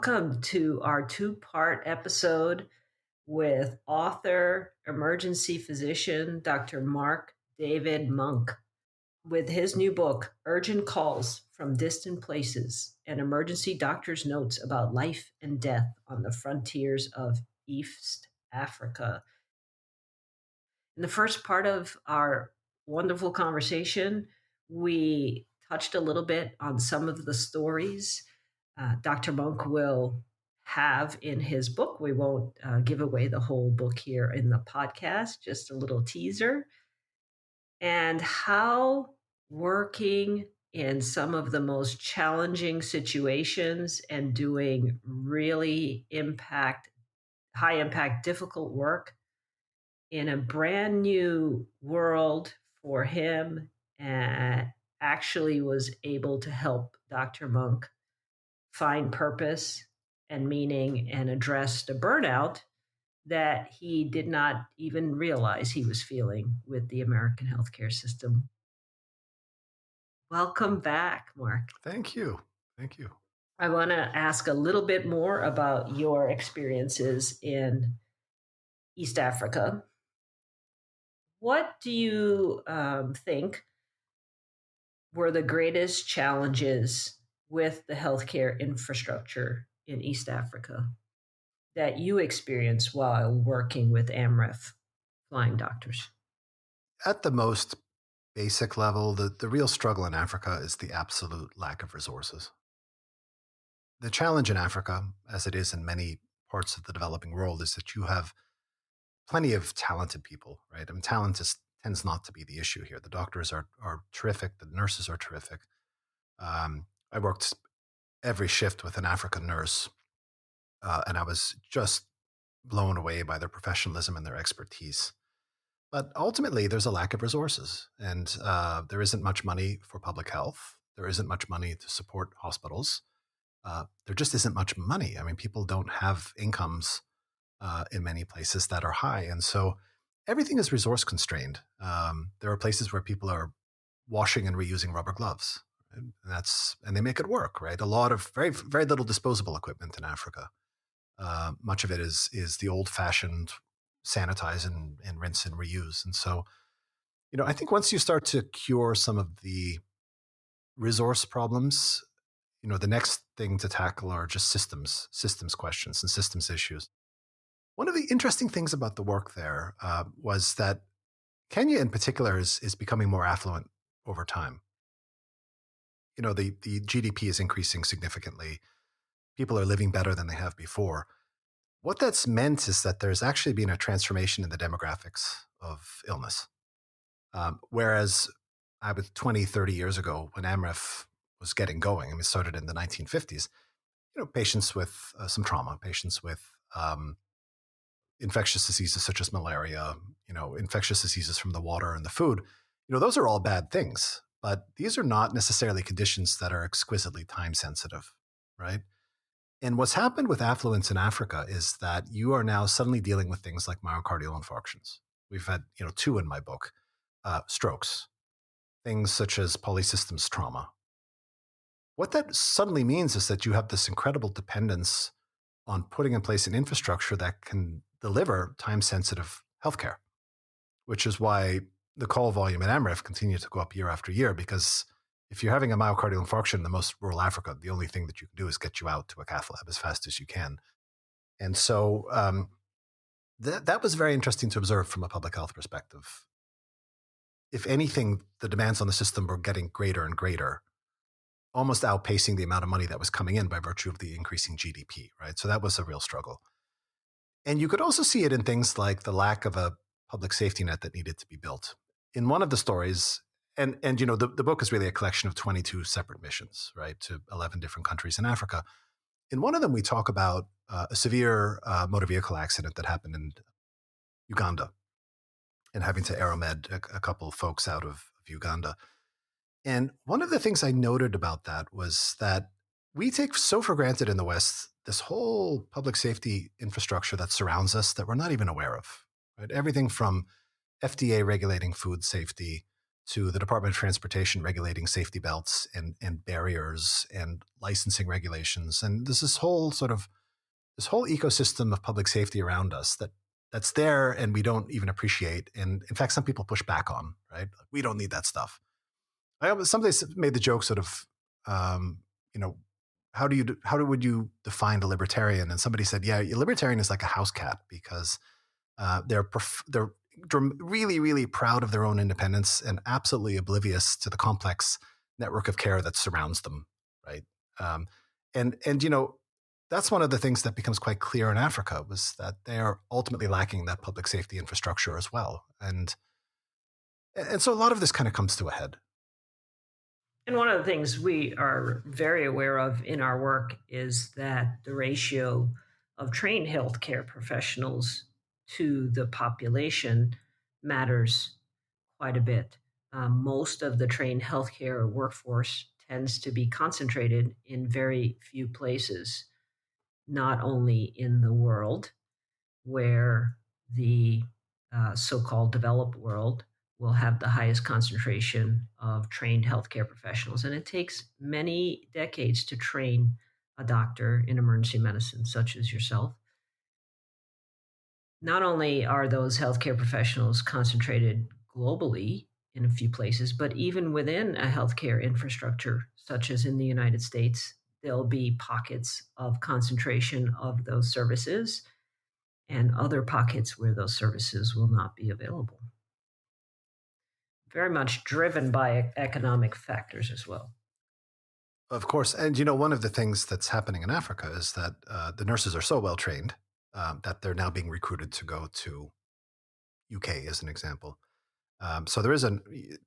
Welcome to our two-part episode with author, emergency physician, Dr. Marc-David Munk, with his new book, Urgent Calls from Distant Places, and emergency doctor's notes about life and death on the frontiers of East Africa. In the first part of our wonderful conversation, we touched a little bit on some of the stories Dr. Monk will have in his book. We won't give away the whole book here in the podcast, just a little teaser. And how working in some of the most challenging situations and doing really high impact, difficult work in a brand new world for him, and actually was able to help Dr. Monk find purpose and meaning and address the burnout that he did not even realize he was feeling with the American healthcare system. Welcome back, Mark. Thank you. Thank you. I want to ask a little bit more about your experiences in East Africa. What do you think were the greatest challenges with the healthcare infrastructure in East Africa that you experienced while working with AMREF flying doctors? At the most basic level, the real struggle in Africa is the absolute lack of resources. The challenge in Africa, as it is in many parts of the developing world, is that you have plenty of talented people, right? I mean, tends not to be the issue here. The doctors are terrific. The nurses are terrific. I worked every shift with an African nurse, and I was just blown away by their professionalism and their expertise. But ultimately, there's a lack of resources, and there isn't much money for public health. There isn't much money to support hospitals. There just isn't much money. I mean, people don't have incomes in many places that are high. And so everything is resource constrained. There are places where people are washing and reusing rubber gloves. And they make it work, right? A lot of very, very little disposable equipment in Africa. Much of it is the old-fashioned sanitize and rinse and reuse. And so, I think once you start to cure some of the resource problems, the next thing to tackle are just systems questions and systems issues. One of the interesting things about the work there was that Kenya in particular is becoming more affluent over time. The GDP is increasing significantly. People are living better than they have before. What that's meant is that there's actually been a transformation in the demographics of illness. Whereas I was 20, 30 years ago when AMREF was getting going, I mean, it started in the 1950s, patients with some trauma, patients with infectious diseases such as malaria, infectious diseases from the water and the food, those are all bad things, but these are not necessarily conditions that are exquisitely time sensitive, right? And what's happened with affluence in Africa is that you are now suddenly dealing with things like myocardial infarctions. We've had, 2 in my book, strokes, things such as polysystems trauma. What that suddenly means is that you have this incredible dependence on putting in place an infrastructure that can deliver time-sensitive healthcare, which is why the call volume at AMREF continues to go up year after year, because if you're having a myocardial infarction in the most rural Africa, the only thing that you can do is get you out to a cath lab as fast as you can. And so that was very interesting to observe from a public health perspective. If anything, the demands on the system were getting greater and greater, almost outpacing the amount of money that was coming in by virtue of the increasing GDP, right? So that was a real struggle. And you could also see it in things like the lack of a public safety net that needed to be built. In one of the stories, and the book is really a collection of 22 separate missions, right, to 11 different countries in Africa. In one of them, we talk about a severe motor vehicle accident that happened in Uganda and having to aeromed a couple of folks out of Uganda. And one of the things I noted about that was that we take so for granted in the West this whole public safety infrastructure that surrounds us that we're not even aware of, right? Everything from FDA regulating food safety to the Department of Transportation regulating safety belts and barriers and licensing regulations. And there's this whole ecosystem of public safety around us that's there and we don't even appreciate. And in fact, some people push back on, right? We don't need that stuff. Somebody made the joke sort of, you know, would you define a libertarian? And somebody said, yeah, a libertarian is like a house cat because they're really, really proud of their own independence and absolutely oblivious to the complex network of care that surrounds them, right? Um, and that's one of the things that becomes quite clear in Africa was that they are ultimately lacking that public safety infrastructure as well, and so a lot of this kind of comes to a head. And one of the things we are very aware of in our work is that the ratio of trained healthcare professionals to the population matters quite a bit. Most of the trained healthcare workforce tends to be concentrated in very few places, not only in the world, where the so called developed world will have the highest concentration of trained healthcare professionals. And it takes many decades to train a doctor in emergency medicine, such as yourself. Not only are those healthcare professionals concentrated globally in a few places, but even within a healthcare infrastructure, such as in the United States, there'll be pockets of concentration of those services and other pockets where those services will not be available. Very much driven by economic factors as well. Of course. And, one of the things that's happening in Africa is that the nurses are so well trained that they're now being recruited to go to UK, as an example. So there is an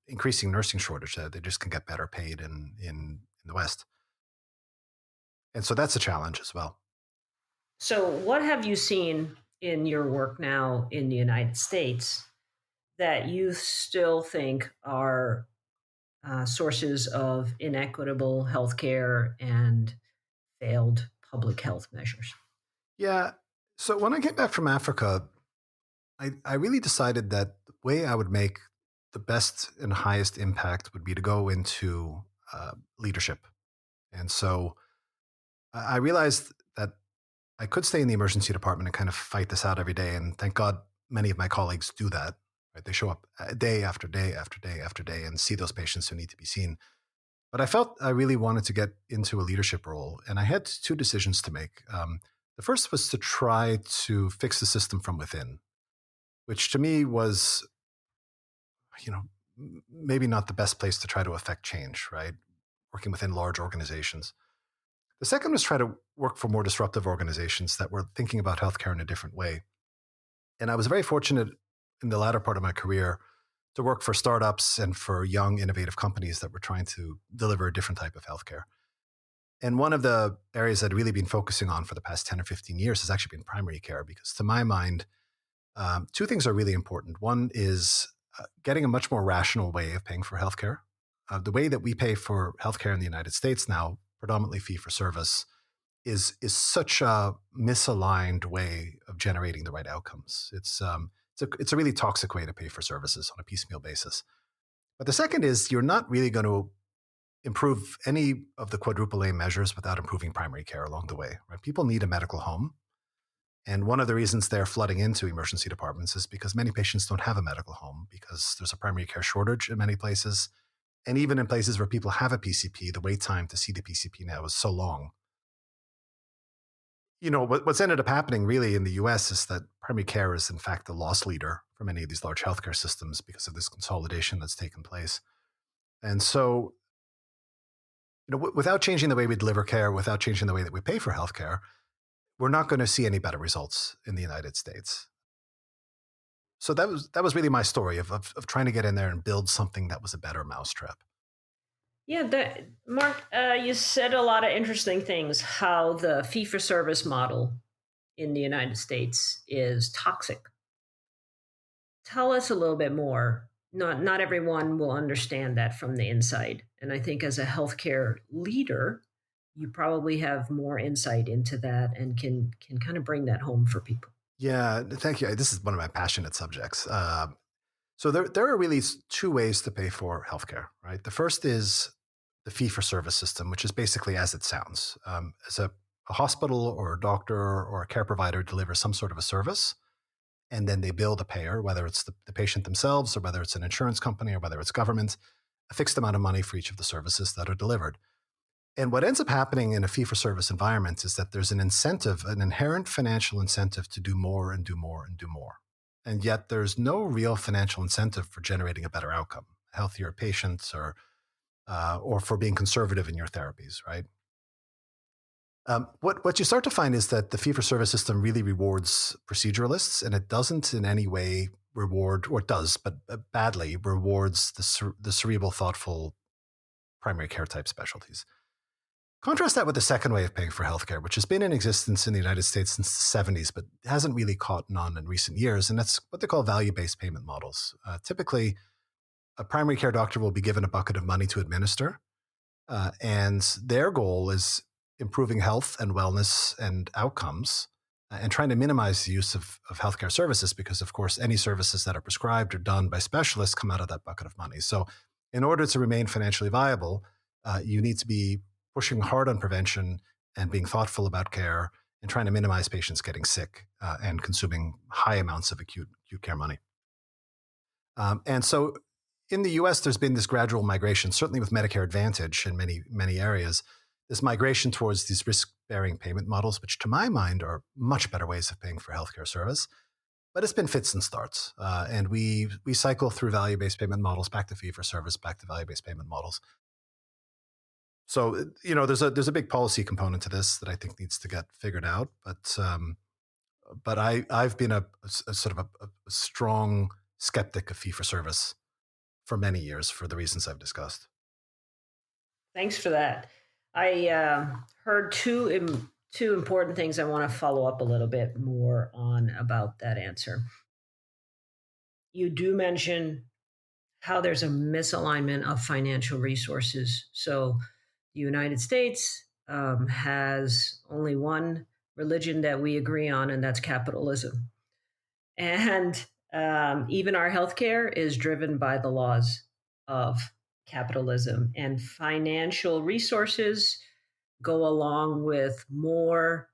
increasing nursing shortage that they just can get better paid in the West. And so that's a challenge as well. So, what have you seen in your work now in the United States that you still think are sources of inequitable healthcare and failed public health measures? Yeah. So when I came back from Africa, I really decided that the way I would make the best and highest impact would be to go into leadership. And so I realized that I could stay in the emergency department and kind of fight this out every day. And thank God many of my colleagues do that. Right? They show up day after day after day after day and see those patients who need to be seen. But I felt I really wanted to get into a leadership role. And I had two decisions to make. The first was to try to fix the system from within, which to me was, maybe not the best place to try to affect change, right? Working within large organizations. The second was try to work for more disruptive organizations that were thinking about healthcare in a different way. And I was very fortunate in the latter part of my career to work for startups and for young, innovative companies that were trying to deliver a different type of healthcare. And one of the areas I'd really been focusing on for the past 10 or 15 years has actually been primary care, because to my mind, two things are really important. One is getting a much more rational way of paying for healthcare. The way that we pay for healthcare in the United States now, predominantly fee for service, is such a misaligned way of generating the right outcomes. It's a really toxic way to pay for services on a piecemeal basis. But the second is you're not really going to improve any of the quadruple A measures without improving primary care along the way. Right? People need a medical home. And one of the reasons they're flooding into emergency departments is because many patients don't have a medical home because there's a primary care shortage in many places. And even in places where people have a PCP, the wait time to see the PCP now is so long. What's ended up happening really in the US is that primary care is in fact the loss leader for many of these large healthcare systems because of this consolidation that's taken place. And so, without changing the way we deliver care, without changing the way that we pay for healthcare, we're not going to see any better results in the United States. So that was really my story of trying to get in there and build something that was a better mousetrap. Yeah, Mark, you said a lot of interesting things. How the fee for service model in the United States is toxic. Tell us a little bit more. Not everyone will understand that from the inside, and I think as a healthcare leader, you probably have more insight into that and can kind of bring that home for people. Yeah, thank you. This is one of my passionate subjects. So there are really two ways to pay for healthcare, right? The first is the fee-for-service system, which is basically as it sounds. As a hospital or a doctor or a care provider delivers some sort of a service, and then they bill the payer, whether it's the patient themselves or whether it's an insurance company or whether it's government, a fixed amount of money for each of the services that are delivered. And what ends up happening in a fee-for-service environment is that there's an incentive, an inherent financial incentive to do more and do more and do more. And yet there's no real financial incentive for generating a better outcome, healthier patients, or for being conservative in your therapies, right? What you start to find is that the fee-for-service system really rewards proceduralists, and it doesn't in any way reward, or it does, but badly rewards the cerebral, thoughtful primary care type specialties. Contrast that with the second way of paying for healthcare, which has been in existence in the United States since the 70s, but hasn't really caught on in recent years, and that's what they call value-based payment models. Typically, a primary care doctor will be given a bucket of money to administer, and their goal is improving health and wellness and outcomes and trying to minimize the use of healthcare services because, of course, any services that are prescribed or done by specialists come out of that bucket of money. So in order to remain financially viable, you need to be pushing hard on prevention and being thoughtful about care and trying to minimize patients getting sick and consuming high amounts of acute care money. And so in the US, there's been this gradual migration, certainly with Medicare Advantage in many areas, this migration towards these risk-bearing payment models, which to my mind are much better ways of paying for healthcare service. But it's been fits and starts. And we cycle through value-based payment models, back to fee-for-service, back to value-based payment models. So, there's a big policy component to this that I think needs to get figured out. But I've been a sort of a strong skeptic of fee-for-service for many years for the reasons I've discussed. Thanks for that. I heard two important things I want to follow up a little bit more on about that answer. You do mention how there's a misalignment of financial resources. So the United States has only one religion that we agree on, and that's capitalism. And even our healthcare is driven by the laws of capitalism, and financial resources go along with more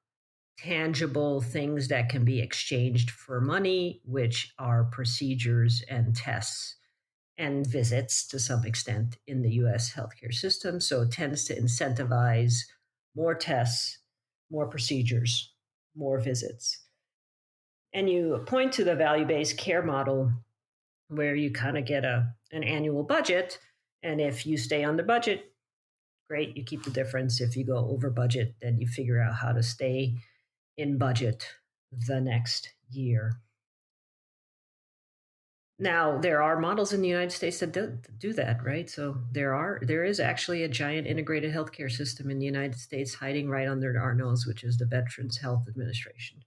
tangible things that can be exchanged for money, which are procedures and tests and visits to some extent in the US healthcare system. So it tends to incentivize more tests, more procedures, more visits. And you point to the value based care model where you kind of get an annual budget. And if you stay on the budget, great, you keep the difference. If you go over budget, then you figure out how to stay in budget the next year. Now, there are models in the United States that do that, right? So there is actually a giant integrated healthcare system in the United States hiding right under our nose, which is the Veterans Health Administration.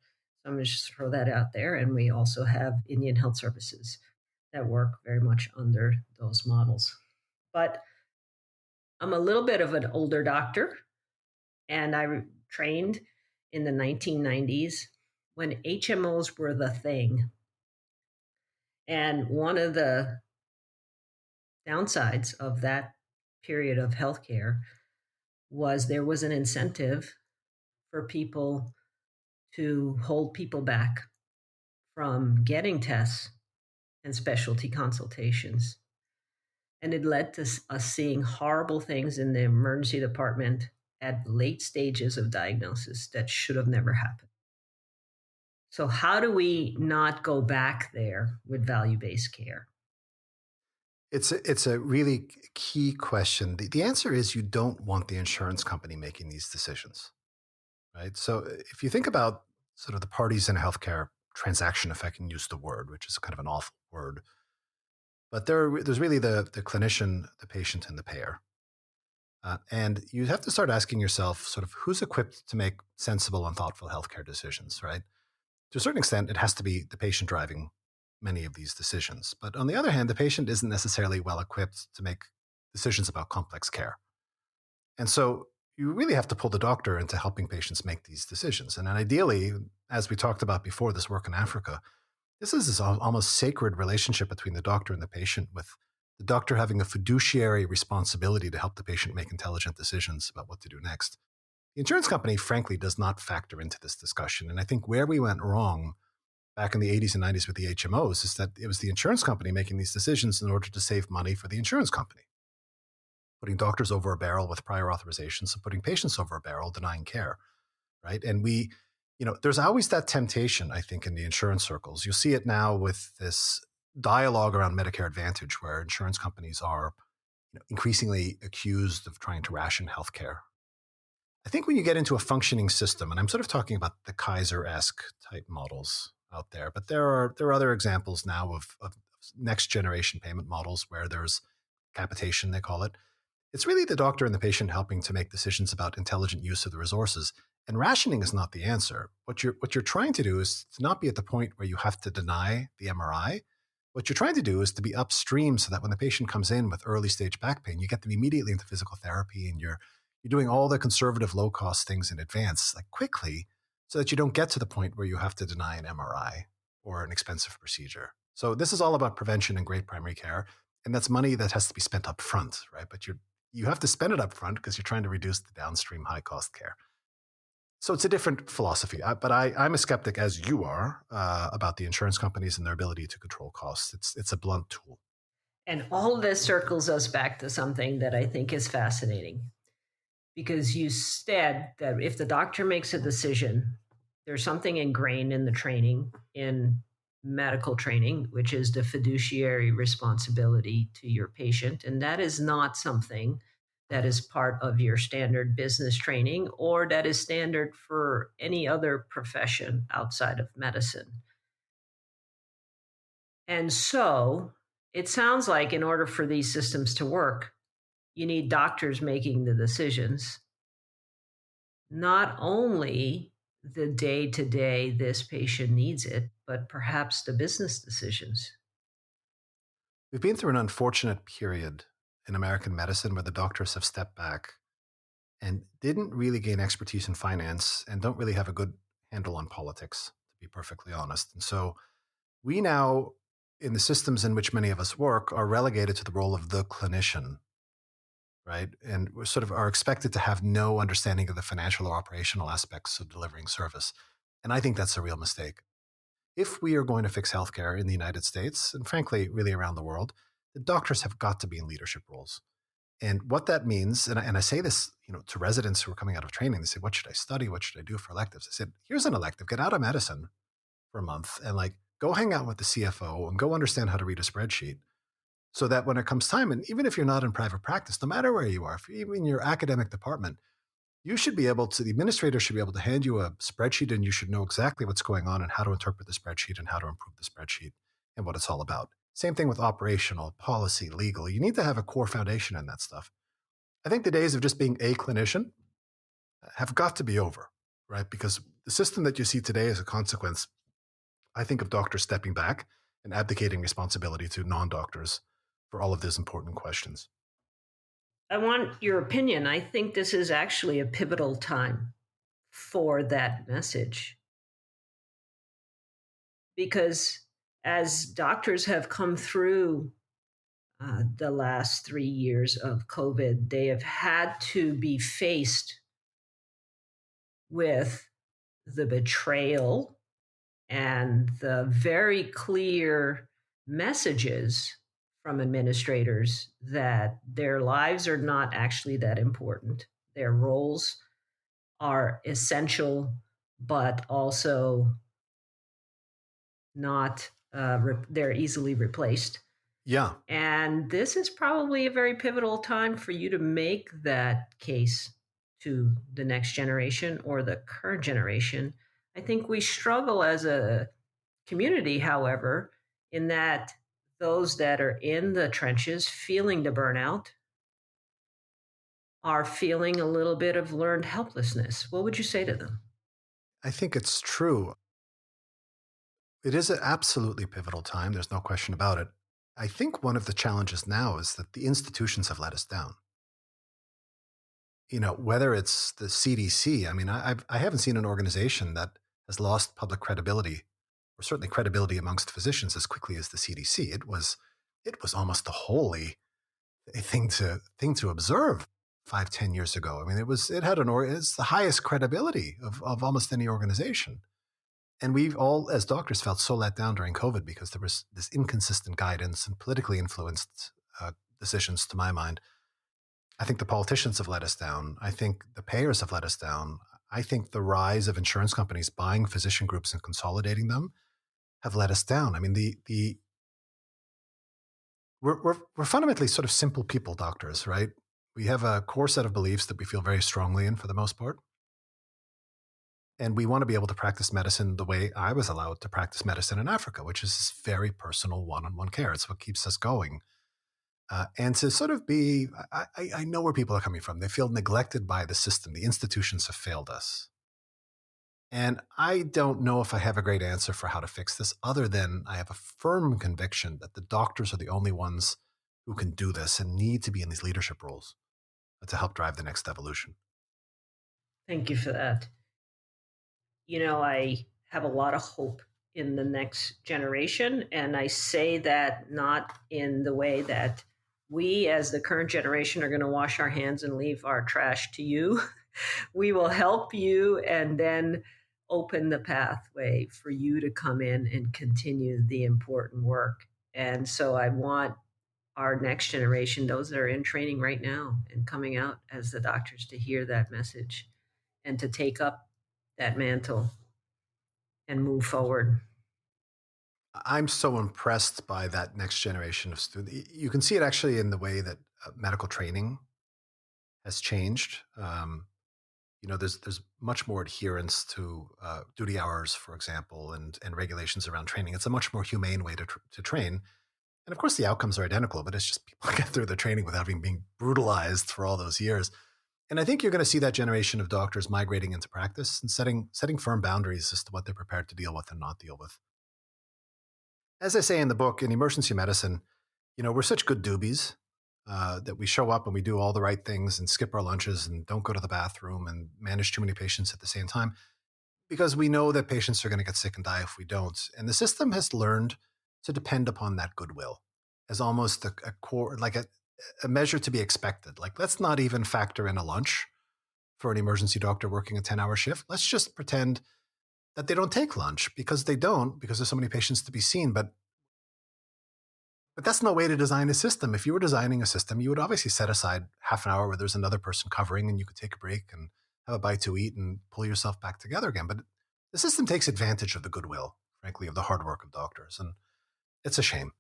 So I'm going to just throw that out there. And we also have Indian Health Services that work very much under those models. But I'm a little bit of an older doctor, and I trained in the 1990s when HMOs were the thing. And one of the downsides of that period of healthcare was there was an incentive for people to hold people back from getting tests and specialty consultations. And it led to us seeing horrible things in the emergency department at late stages of diagnosis that should have never happened. So, how do we not go back there with value based care? It's a really key question. The answer is you don't want the insurance company making these decisions, right? So if you think about sort of the parties in healthcare transaction, if I can use the word, which is kind of an awful word, but there's really the clinician, the patient, and the payer. And you have to start asking yourself sort of who's equipped to make sensible and thoughtful healthcare decisions, right? To a certain extent, it has to be the patient driving many of these decisions. But on the other hand, the patient isn't necessarily well equipped to make decisions about complex care. And so you really have to pull the doctor into helping patients make these decisions. And then ideally, as we talked about before, this work in Africa, This is this almost sacred relationship between the doctor and the patient, with the doctor having a fiduciary responsibility to help the patient make intelligent decisions about what to do next. The insurance company, frankly, does not factor into this discussion. And I think where we went wrong back in the 80s and 90s with the HMOs is that it was the insurance company making these decisions in order to save money for the insurance company, putting doctors over a barrel with prior authorizations and putting patients over a barrel denying care, right? And there's always that temptation, I think, in the insurance circles. You see it now with this dialogue around Medicare Advantage, where insurance companies are increasingly accused of trying to ration healthcare. I think when you get into a functioning system, and I'm sort of talking about the Kaiser-esque type models out there, but there are other examples now of next generation payment models where there's capitation, they call it. It's really the doctor and the patient helping to make decisions about intelligent use of the resources. And rationing is not the answer. What you're trying to do is to not be at the point where you have to deny the MRI. What you're trying to do is to be upstream so that when the patient comes in with early stage back pain, you get them immediately into physical therapy, and you're doing all the conservative low cost things in advance, like quickly, so that you don't get to the point where you have to deny an MRI or an expensive procedure. So this is all about prevention and great primary care. And that's money that has to be spent up front, right? But you have to spend it up front because you're trying to reduce the downstream high cost care. So it's a different philosophy. But I'm a skeptic, as you are, about the insurance companies and their ability to control costs. It's a blunt tool. And all of this circles us back to something that I think is fascinating, because you said that if the doctor makes a decision, there's something ingrained in the training, in medical training, which is the fiduciary responsibility to your patient. And that is not something that is part of your standard business training or that is standard for any other profession outside of medicine. And so it sounds like in order for these systems to work, you need doctors making the decisions, not only the day to day this patient needs it, but perhaps the business decisions. We've been through an unfortunate period in American medicine where the doctors have stepped back and didn't really gain expertise in finance and don't really have a good handle on politics, to be perfectly honest. And so we now, in the systems in which many of us work, are relegated to the role of the clinician, right? And we sort of are expected to have no understanding of the financial or operational aspects of delivering service. And I think that's a real mistake. If we are going to fix healthcare in the United States, and frankly, really around the world, the doctors have got to be in leadership roles. And what that means, and I say this, to residents who are coming out of training, they say, "What should I study? What should I do for electives?" I said, "Here's an elective. Get out of medicine for a month and go hang out with the CFO and go understand how to read a spreadsheet, so that when it comes time, and even if you're not in private practice, no matter where you are, if you're even in your academic department, you should be able to, the administrator should be able to hand you a spreadsheet, and you should know exactly what's going on and how to interpret the spreadsheet and how to improve the spreadsheet and what it's all about." Same thing with operational, policy, legal. You need to have a core foundation in that stuff. I think the days of just being a clinician have got to be over, right? Because the system that you see today is a consequence, I think, of doctors stepping back and abdicating responsibility to non-doctors for all of these important questions. I want your opinion. I think this is actually a pivotal time for that message, because as doctors have come through the last 3 years of COVID, they have had to be faced with the betrayal and the very clear messages from administrators that their lives are not actually that important. Their roles are essential, but also not, they're easily replaced. Yeah. And this is probably a very pivotal time for you to make that case to the next generation or the current generation. I think we struggle as a community, however, in that those that are in the trenches feeling the burnout are feeling a little bit of learned helplessness. What would you say to them? I think it's true. It is an absolutely pivotal time. There's no question about it. I think one of the challenges now is that the institutions have let us down. Whether it's the CDC, I mean, I haven't seen an organization that has lost public credibility or certainly credibility amongst physicians as quickly as the CDC. It was almost a holy thing to observe 5, 10 years ago. I mean, it's the highest credibility of almost any organization. And we've all, as doctors, felt so let down during COVID because there was this inconsistent guidance and politically influenced decisions, to my mind. I think the politicians have let us down. I think the payers have let us down. I think the rise of insurance companies buying physician groups and consolidating them have let us down. I mean, we're fundamentally sort of simple people, doctors, right? We have a core set of beliefs that we feel very strongly in for the most part. And we want to be able to practice medicine the way I was allowed to practice medicine in Africa, which is very personal one-on-one care. It's what keeps us going. And to sort of I know where people are coming from. They feel neglected by the system. The institutions have failed us. And I don't know if I have a great answer for how to fix this, other than I have a firm conviction that the doctors are the only ones who can do this and need to be in these leadership roles to help drive the next evolution. Thank you for that. I have a lot of hope in the next generation. And I say that not in the way that we, as the current generation, are going to wash our hands and leave our trash to you. We will help you and then open the pathway for you to come in and continue the important work. And so I want our next generation, those that are in training right now and coming out as the doctors, to hear that message and to take up that mantle and move forward. I'm so impressed by that next generation of students. You can see it actually in the way that medical training has changed. There's much more adherence to duty hours, for example, and regulations around training. It's a much more humane way to train. And of course, the outcomes are identical, but it's just people get through the training without having been brutalized for all those years. And I think you're going to see that generation of doctors migrating into practice and setting firm boundaries as to what they're prepared to deal with and not deal with. As I say in the book, in emergency medicine, we're such good doobies that we show up and we do all the right things and skip our lunches and don't go to the bathroom and manage too many patients at the same time because we know that patients are going to get sick and die if we don't. And the system has learned to depend upon that goodwill as almost a core, like a measure to be expected. Like, let's not even factor in a lunch for an emergency doctor working a 10-hour shift. Let's just pretend that they don't take lunch because there's so many patients to be seen. But that's no way to design a system. If you were designing a system, you would obviously set aside half an hour where there's another person covering and you could take a break and have a bite to eat and pull yourself back together again. But the system takes advantage of the goodwill, frankly, of the hard work of doctors. And it's a shame.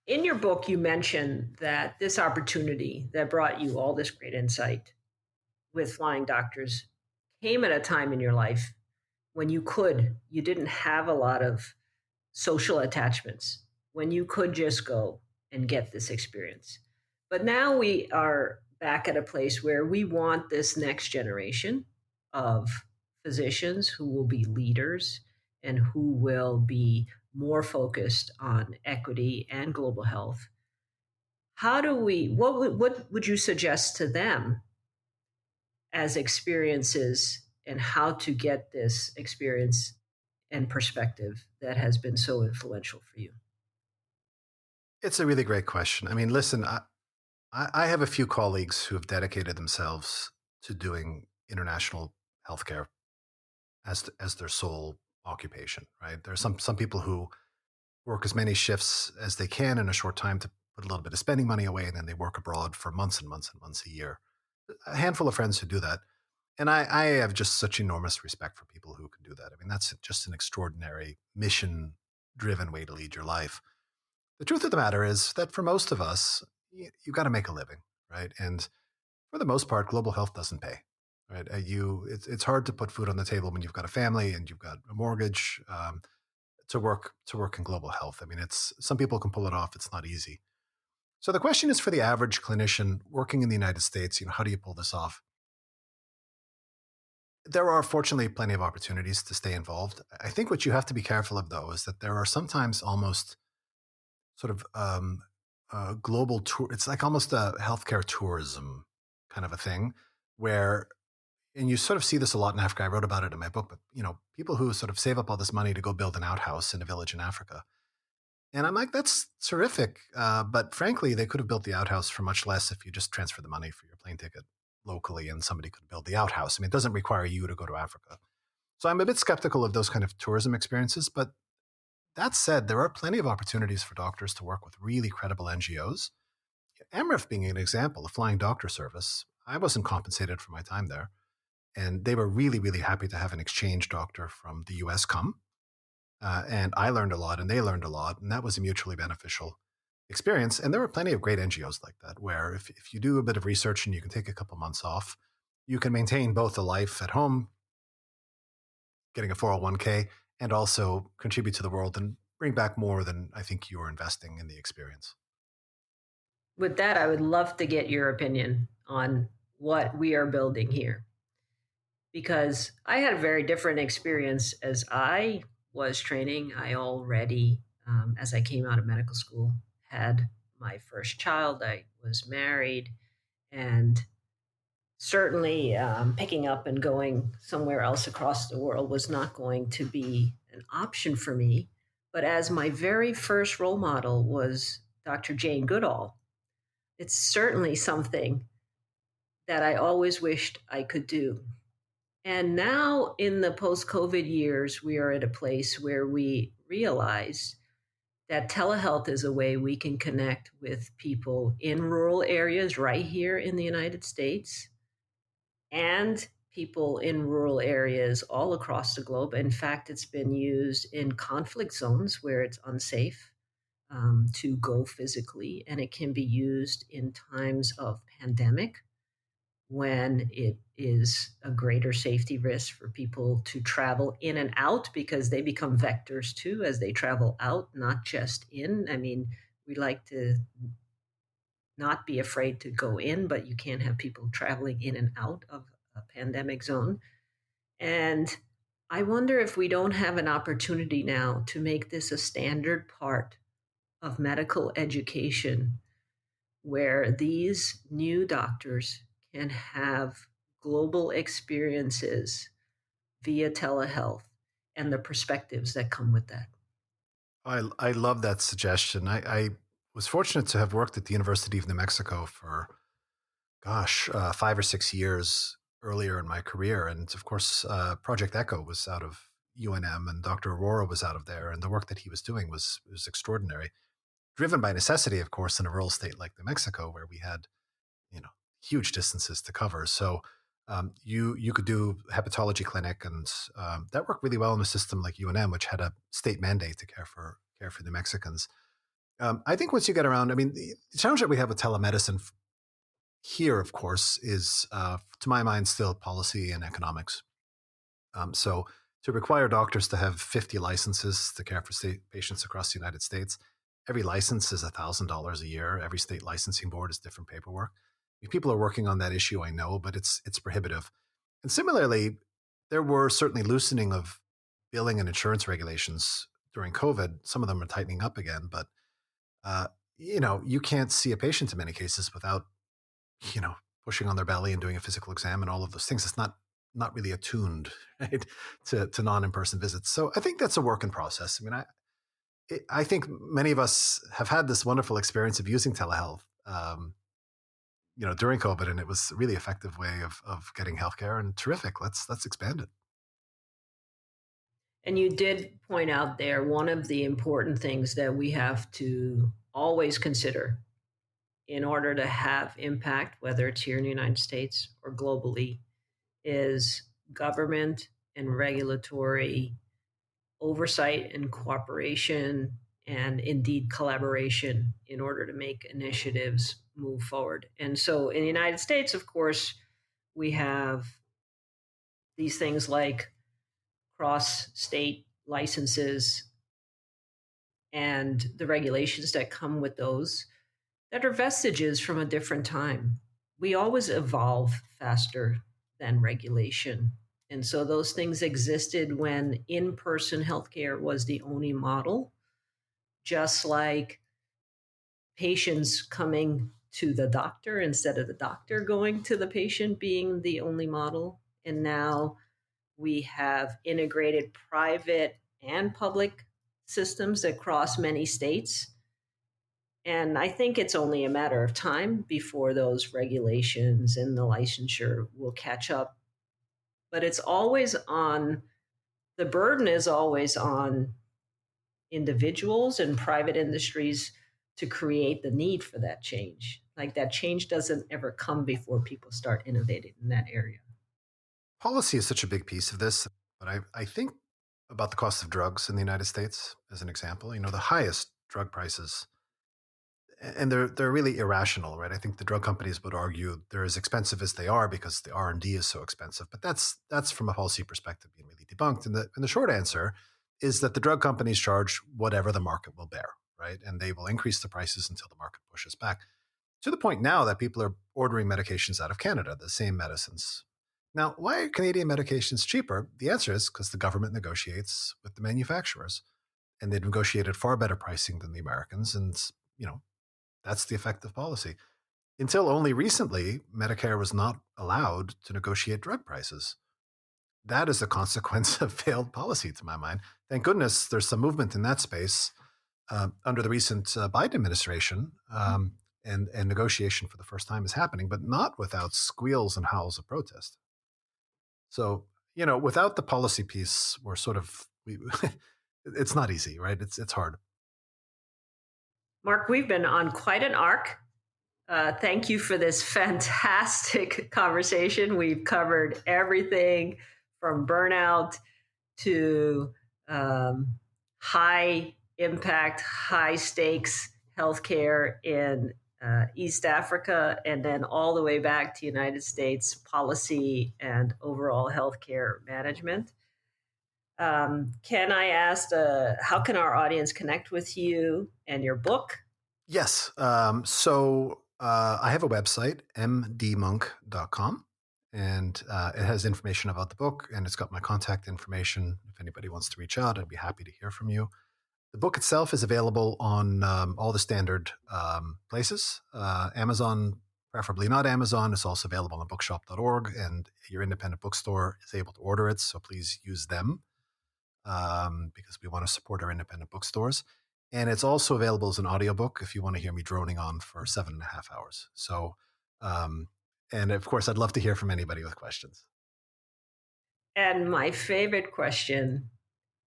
In your book, you mentioned that this opportunity that brought you all this great insight with flying doctors came at a time in your life when you didn't have a lot of social attachments, when you could just go and get this experience. But now we are back at a place where we want this next generation of physicians who will be leaders and who will be more focused on equity and global health. What would you suggest to them as experiences and how to get this experience and perspective that has been so influential for you? It's a really great question. I mean, listen, I have a few colleagues who have dedicated themselves to doing international healthcare as their sole occupation, right? There are some people who work as many shifts as they can in a short time to put a little bit of spending money away, and then they work abroad for months and months and months a year. A handful of friends who do that. And I have just such enormous respect for people who can do that. I mean, that's just an extraordinary mission driven way to lead your life. The truth of the matter is that for most of us, you got to make a living, right? And for the most part, global health doesn't pay, right? It's hard to put food on the table when you've got a family and you've got a mortgage to work in global health. I mean, it's some people can pull it off. It's not easy. So the question is for the average clinician working in the United States, how do you pull this off? There are fortunately plenty of opportunities to stay involved. I think what you have to be careful of, though, is that there are sometimes almost sort of global tour. It's like almost a healthcare tourism kind of a thing where And you sort of see this a lot in Africa. I wrote about it in my book, but people who sort of save up all this money to go build an outhouse in a village in Africa. And I'm like, that's terrific. But frankly, they could have built the outhouse for much less if you just transfer the money for your plane ticket locally and somebody could build the outhouse. I mean, it doesn't require you to go to Africa. So I'm a bit skeptical of those kind of tourism experiences. But that said, there are plenty of opportunities for doctors to work with really credible NGOs. AMREF being an example, a flying doctor service. I wasn't compensated for my time there. And they were really, really happy to have an exchange doctor from the US come. And I learned a lot and they learned a lot. And that was a mutually beneficial experience. And there were plenty of great NGOs like that, where if you do a bit of research and you can take a couple months off, you can maintain both a life at home, getting a 401k, and also contribute to the world and bring back more than I think you are investing in the experience. With that, I would love to get your opinion on what we are building here, because I had a very different experience as I was training. I already, as I came out of medical school, had my first child. I was married, and certainly picking up and going somewhere else across the world was not going to be an option for me. But as my very first role model was Dr. Jane Goodall, it's certainly something that I always wished I could do. And now, in the post COVID years, we are at a place where we realize that telehealth is a way we can connect with people in rural areas right here in the United States and people in rural areas all across the globe. In fact, it's been used in conflict zones where it's unsafe to go physically, and it can be used in times of pandemic when it is a greater safety risk for people to travel in and out, because they become vectors too as they travel out, not just in. I mean, we like to not be afraid to go in, but you can't have people traveling in and out of a pandemic zone. And I wonder if we don't have an opportunity now to make this a standard part of medical education, where these new doctors can have global experiences via telehealth and the perspectives that come with that. I love that suggestion. I was fortunate to have worked at the University of New Mexico for, 5 or 6 years earlier in my career. And of course, Project Echo was out of UNM and Dr. Aurora was out of there. And the work that he was doing was extraordinary, driven by necessity, of course, in a rural state like New Mexico, where we had, you know, huge distances to cover. So you could do hepatology clinic, and that worked really well in a system like UNM, which had a state mandate to care for New Mexicans. I think once you get around, I mean, the challenge that we have with telemedicine here, of course, is to my mind still policy and economics. So to require doctors to have 50 licenses to care for patients across the United States, every license is $1,000 a year. Every state licensing board is different paperwork. I mean, people are working on that issue, I know, but it's prohibitive. And similarly, there were certainly loosening of billing and insurance regulations during COVID. Some of them are tightening up again, but uh, you can't see a patient in many cases without pushing on their belly and doing a physical exam and all of those things. It's not really attuned, right, to non in person visits. So I think that's a work in process. I mean, I think many of us have had this wonderful experience of using telehealth, during COVID, and it was a really effective way of getting healthcare and terrific. Let's expand it. And you did point out there one of the important things that we have to always consider in order to have impact, whether it's here in the United States or globally, is government and regulatory oversight and cooperation, and indeed collaboration, in order to make initiatives move forward. And so in the United States, of course, we have these things like cross state licenses and the regulations that come with those that are vestiges from a different time. We always evolve faster than regulation. And so those things existed when in person healthcare was the only model, just like patients coming to the doctor instead of the doctor going to the patient being the only model. And now we have integrated private and public systems across many states. And I think it's only a matter of time before those regulations and the licensure will catch up. But it's always on, the burden is always on individuals and private industries to create the need for that change. Like that change doesn't ever come before people start innovating in that area. Policy is such a big piece of this, but I think about the cost of drugs in the United States as an example. The highest drug prices, and they're really irrational, right? I think the drug companies would argue they're as expensive as they are because the R&D is so expensive. But that's from a policy perspective being really debunked. And the short answer is that the drug companies charge whatever the market will bear, right? And they will increase the prices until the market pushes back. To the point now that people are ordering medications out of Canada, the same medicines. Now, why are Canadian medications cheaper? The answer is because the government negotiates with the manufacturers, and they've negotiated far better pricing than the Americans. And, you know, that's the effect of policy. Until only recently, Medicare was not allowed to negotiate drug prices. That is a consequence of failed policy, to my mind. Thank goodness there's some movement in that space under the recent Biden administration, and negotiation for the first time is happening, but not without squeals and howls of protest. So, without the policy piece, we're sort of it's not easy, right? It's hard. Mark, we've been on quite an arc. Thank you for this fantastic conversation. We've covered everything from burnout to high impact, high stakes healthcare in East Africa, and then all the way back to United States policy and overall healthcare management. Can I ask, how can our audience connect with you and your book? Yes. So I have a website, mdmunk.com, and it has information about the book, and it's got my contact information. If anybody wants to reach out, I'd be happy to hear from you. The book itself is available on all the standard places. Amazon, preferably not Amazon. It's also available on bookshop.org, and your independent bookstore is able to order it. So please use them because we want to support our independent bookstores. And it's also available as an audiobook if you want to hear me droning on for 7.5 hours. So, and of course, I'd love to hear from anybody with questions. And my favorite question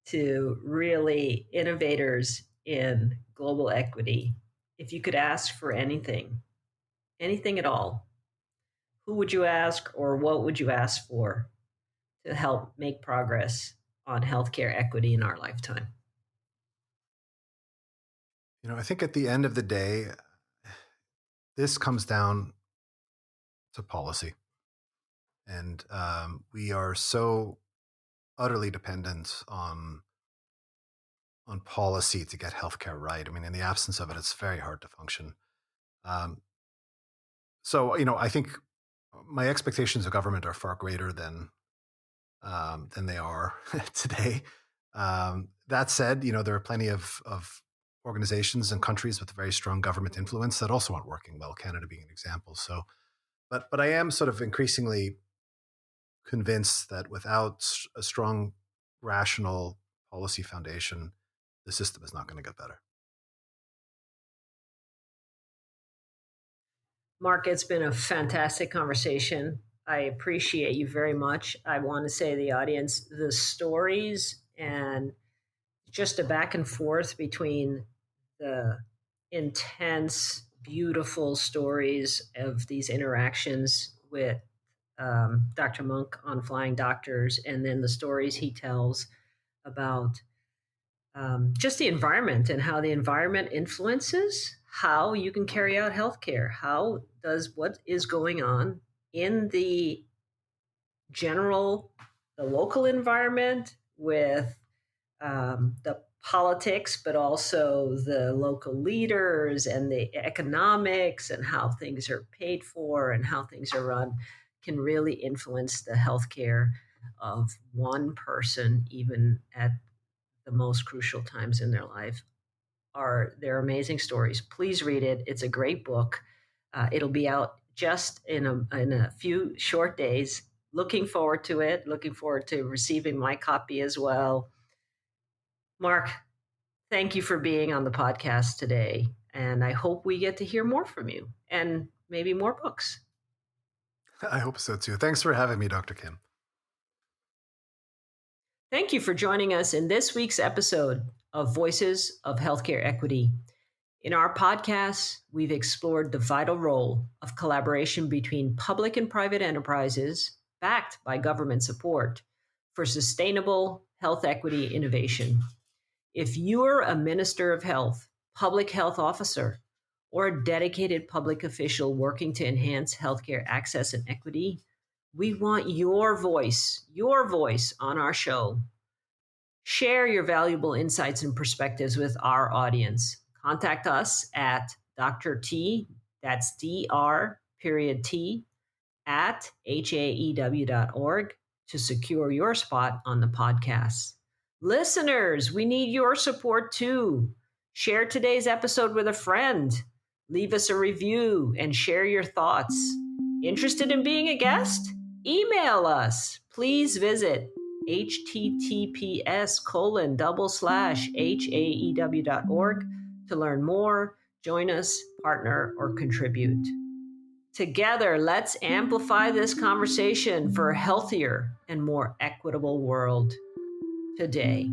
to really innovators in global equity, if you could ask for anything, anything at all, who would you ask or what would you ask for to help make progress on healthcare equity in our lifetime? I think at the end of the day, this comes down to policy. And we are so utterly dependent on policy to get healthcare right. I mean, in the absence of it, it's very hard to function. So, I think my expectations of government are far greater than they are today. That said, there are plenty of organizations and countries with very strong government influence that also aren't working well. Canada being an example. So, but I am sort of increasingly convinced that without a strong, rational policy foundation, the system is not going to get better. Mark, it's been a fantastic conversation. I appreciate you very much. I want to say to the audience, the stories and just a back and forth between the intense, beautiful stories of these interactions with Dr. Munk on Flying Doctors, and then the stories he tells about just the environment and how the environment influences how you can carry out healthcare. How does what is going on in the general, the local environment with the politics, but also the local leaders and the economics and how things are paid for and how things are run can really influence the healthcare of one person, even at the most crucial times in their life. They're amazing stories. Please read it. It's a great book. It'll be out just in a few short days. looking forward to it. Looking forward to receiving my copy as well. Mark, thank you for being on the podcast today. And I hope we get to hear more from you and maybe more books. I hope so too. Thanks for having me, Dr. Kim. Thank you for joining us in this week's episode of Voices of Healthcare Equity. In our podcast, we've explored the vital role of collaboration between public and private enterprises, backed by government support, for sustainable health equity innovation. If you're a minister of health, public health officer, or a dedicated public official working to enhance healthcare access and equity, we want your voice on our show. Share your valuable insights and perspectives with our audience. Contact us at Dr. T, that's Dr. T, at haew.org to secure your spot on the podcast. Listeners, we need your support too. Share today's episode with a friend. Leave us a review and share your thoughts. Interested in being a guest? Email us. Please visit https://haew.org to learn more, join us, partner, or contribute. Together, let's amplify this conversation for a healthier and more equitable world today.